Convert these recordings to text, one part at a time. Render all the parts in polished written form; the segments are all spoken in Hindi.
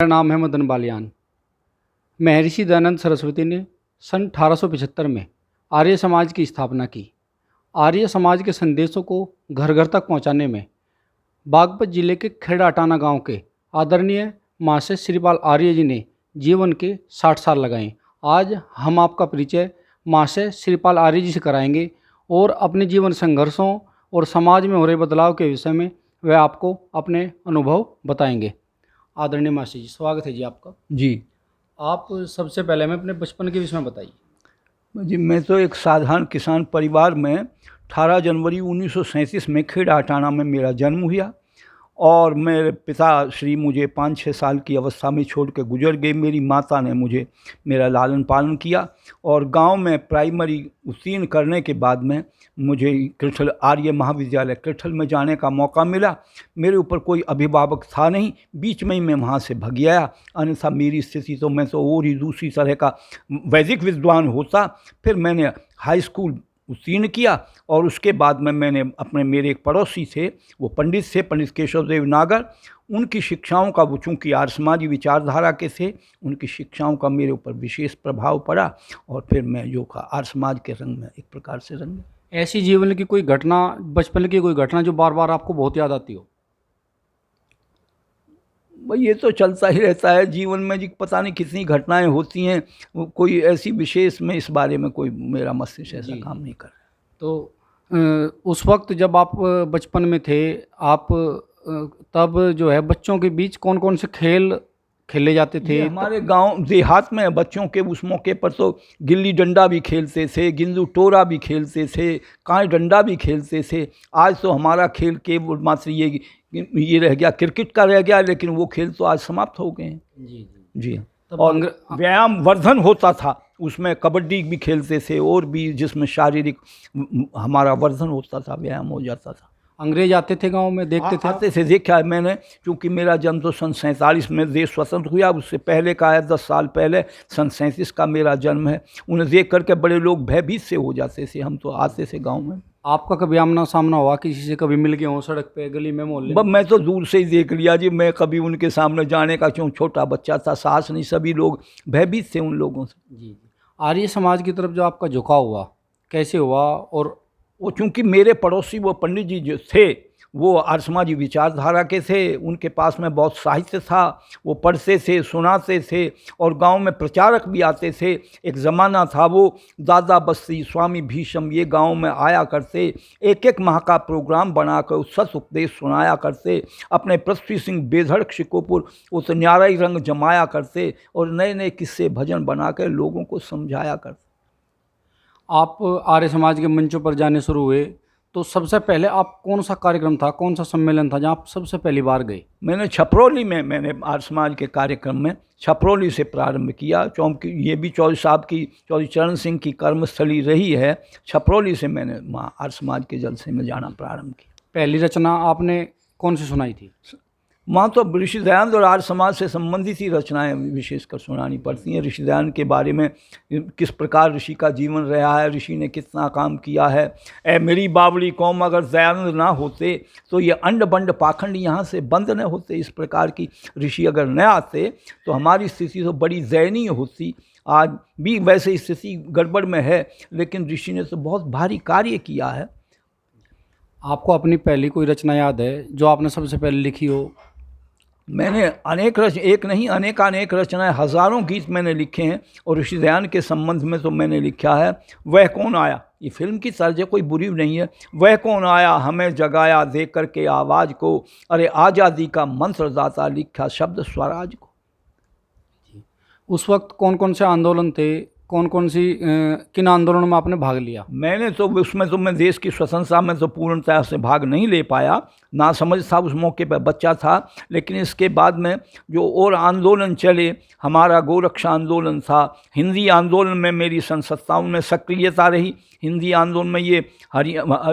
मेरा नाम है मदन बालियान। महर्षि दयानंद सरस्वती ने सन 1875 में आर्य समाज की स्थापना की। आर्य समाज के संदेशों को घर घर तक पहुंचाने में बागपत जिले के खेड़ाटाना गांव के आदरणीय महाशय श्रीपाल आर्य जी ने जीवन के 60 साल लगाए। आज हम आपका परिचय महाशय श्रीपाल आर्य जी से कराएंगे और अपने जीवन संघर्षों और समाज में हो रहे बदलाव के विषय में वे आपको अपने अनुभव बताएंगे। आदरणीय महाशय जी, स्वागत है जी आपका। जी आप सबसे पहले हमें अपने बचपन के विषय में बताइए। जी, मैं तो एक साधारण किसान परिवार में 18 जनवरी 1937 में खेड़ाटाना में मेरा जन्म हुआ और मेरे पिता श्री मुझे 5-6 साल की अवस्था में छोड़ के गुजर गए। मेरी माता ने मेरा लालन पालन किया और गांव में प्राइमरी उत्तीर्ण करने के बाद में मुझे कृठल आर्य महाविद्यालय कृठल में जाने का मौका मिला। मेरे ऊपर कोई अभिभावक था नहीं, बीच में ही मैं वहाँ से भग आया। अन्यथा मेरी स्थिति तो मैं तो और ही दूसरी तरह का वैदिक विद्वान होता। फिर मैंने हाई स्कूल उत्तीर्ण किया और उसके बाद में मैंने मेरे एक पड़ोसी थे, वो पंडित थे, पंडित केशव देव नागर। उनकी शिक्षाओं का, वो चूँकि आर्य समाजी विचारधारा के थे, उनकी शिक्षाओं का मेरे ऊपर विशेष प्रभाव पड़ा और फिर मैं जो का आर्य समाज के रंग में एक प्रकार से रंग। ऐसी जीवन की कोई घटना, बचपन की कोई घटना जो बार बार आपको बहुत याद आती हो? भाई ये तो चलता ही रहता है जीवन में जी, पता नहीं कितनी घटनाएं होती हैं, कोई ऐसी विशेष में इस बारे में कोई मेरा मस्तिष्क ऐसा काम नहीं कर रहा। तो उस वक्त जब आप बचपन में थे, आप तब जो है बच्चों के बीच कौन कौन से खेल खेले जाते थे? हमारे गांव देहात में बच्चों के उस मौके पर तो गिल्ली डंडा भी खेलते थे, गिल्लू टोरा भी खेलते थे, कांय डंडा भी खेलते थे। आज तो हमारा खेल केवल मात्र ये रह गया, क्रिकेट का रह गया, लेकिन वो खेल तो आज समाप्त हो गए हैं। जी। और व्यायाम वर्धन होता था, उसमें कबड्डी भी खेलते थे और भी, जिसमें शारीरिक हमारा वर्धन होता था, व्यायाम हो जाता था। अंग्रेज आते थे गांव में, देखते थे? आते थे, देखा है मैंने। क्योंकि मेरा जन्म तो सन 47 में देश स्वतंत्र हुआ, उससे पहले का है, 10 साल पहले सन 37 का मेरा जन्म है। उन्हें देख करके बड़े लोग भयभीत से हो जाते थे। हम तो आते थे गांव में। आपका कभी आमना सामना हुआ किसी से? कभी मिल गए हो सड़क पे, गली में, मोहल्ले में? मैं तो दूर से ही देख लिया जी। मैं कभी उनके सामने जाने का, क्यों, छोटा बच्चा था, साहस नहीं। सभी लोग भयभीत थे उन लोगों से। जी। आर्य समाज की तरफ जो आपका झुकाव हुआ, कैसे हुआ? और वो चूँकि मेरे पड़ोसी वो पंडित जी जो थे, वो आर्य समाजी विचारधारा के थे, उनके पास में बहुत साहित्य था, वो पढ़ते थे, सुनाते थे और गांव में प्रचारक भी आते थे। एक ज़माना था वो दादा बस्ती, स्वामी भीष्म ये गांव में आया करते, एक माह का प्रोग्राम बनाकर सत उपदेश सुनाया करते। अपने पृथ्वी सिंह बेधड़क शिकोपुर उस न्यारा ही रंग जमाया करते और नए नए किस्से भजन बना कर लोगों को समझाया करते। आप आर्य समाज के मंचों पर जाने शुरू हुए तो सबसे पहले आप कौन सा कार्यक्रम था, कौन सा सम्मेलन था जहाँ आप सबसे पहली बार गए? मैंने छपरौली में, मैंने आर्य समाज के कार्यक्रम में छपरौली से प्रारंभ किया। चौंकी ये भी चौधरी साहब की, चौधरी चरण सिंह की कर्मस्थली रही है। छपरौली से मैंने वहाँ आर्य समाज के जलसे में जाना प्रारंभ किया। पहली रचना आपने कौन सी सुनाई थी? वहाँ तो ऋषि दयानंद और आर्य समाज से संबंधित ही रचनाएं विशेषकर सुनानी पड़ती हैं। ऋषि दयानंद के बारे में, किस प्रकार ऋषि का जीवन रहा है, ऋषि ने कितना काम किया है। ए मेरी बावली कौम, अगर दयानंद ना होते तो ये अंड बंड पाखंड यहाँ से बंद न होते। इस प्रकार की ऋषि अगर न आते तो हमारी स्थिति तो बड़ी दयनीय होती। आज भी वैसे स्थिति गड़बड़ में है, लेकिन ऋषि ने तो बहुत भारी कार्य किया है। आपको अपनी पहली कोई रचना याद है जो आपने सबसे पहले लिखी हो? मैंने एक नहीं अनेक रचनाएं, हज़ारों गीत मैंने लिखे हैं और ऋषि दयानंद के संबंध में तो मैंने लिखा है, वह कौन आया, ये फिल्म की तर्ज है, कोई बुरी नहीं है। वह कौन आया हमें जगाया, दे करके आवाज़ को, अरे आज़ादी का मंत्र दाता, लिखा शब्द स्वराज को। उस वक्त कौन कौन से आंदोलन थे, कौन कौन सी किन आंदोलनों में आपने भाग लिया? मैंने तो उसमें तो मैं देश की स्वतंत्रता में तो पूर्णतः से भाग नहीं ले पाया, ना समझ था, उस मौके पर बच्चा था। लेकिन इसके बाद में जो और आंदोलन चले, हमारा गोरक्षा आंदोलन था, हिंदी आंदोलन में मेरी सन 57 में सक्रियता रही। हिंदी आंदोलन में ये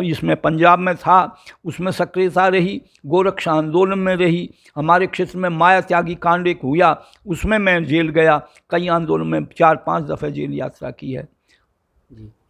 इसमें पंजाब में था, उसमें सक्रियता रही। गोरक्षा आंदोलन में रही। हमारे क्षेत्र में माया त्यागी कांड एक हुआ, उसमें मैं जेल गया। कई आंदोलन में 4-5 दफ़े जेल यात्रा की है।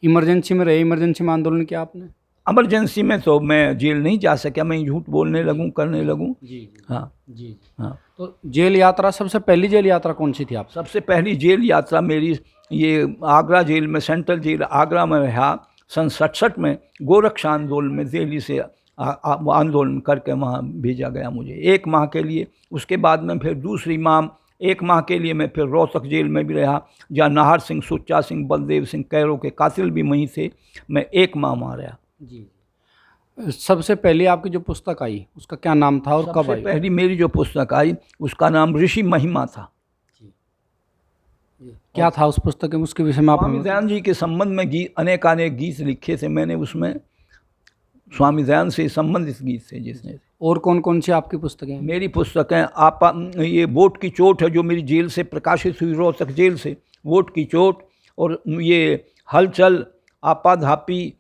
इमरजेंसी में रहे? इमरजेंसी में आंदोलन किया आपने? इमरजेंसी में तो मैं जेल नहीं जा सका, मैं झूठ बोलने लगूं, करने लगूं। जी। हाँ जी। हाँ। तो जेल यात्रा, सबसे पहली जेल यात्रा कौन सी थी आप? सबसे पहली जेल यात्रा मेरी ये आगरा जेल में, सेंट्रल जेल आगरा में रहा। सन 67 में गोरक्ष आंदोलन में दिल्ली से आंदोलन करके वहाँ भेजा गया मुझे 1 माह के लिए। उसके बाद में फिर दूसरी माह 1 माह के लिए मैं फिर रोहतक जेल में भी रहा, जहाँ नाहर सिंह, सुच्चा सिंह, बलदेव सिंह कैरों के कातिल भी वहीं थे। मैं 1 माह वहाँ रहा। जी। सबसे पहले आपकी जो पुस्तक आई उसका क्या नाम था और कब सबसे आई? पहली मेरी जो पुस्तक आई उसका नाम ऋषि महिमा था। क्या था उस पुस्तक में, उसके विषय में आप स्वामी दयानंद जी के संबंध में अनेकानेक गीत लिखे थे मैंने उसमें। स्वामी दयानंद से संबंधित गीत थे जिसने। और कौन कौन सी आपकी पुस्तकें हैं? मेरी पुस्तकें ये वोट की चोट है जो मेरी जेल से प्रकाशित हुई, रोहतक जेल से, वोट की चोट। और ये हलचल, आपाधापी,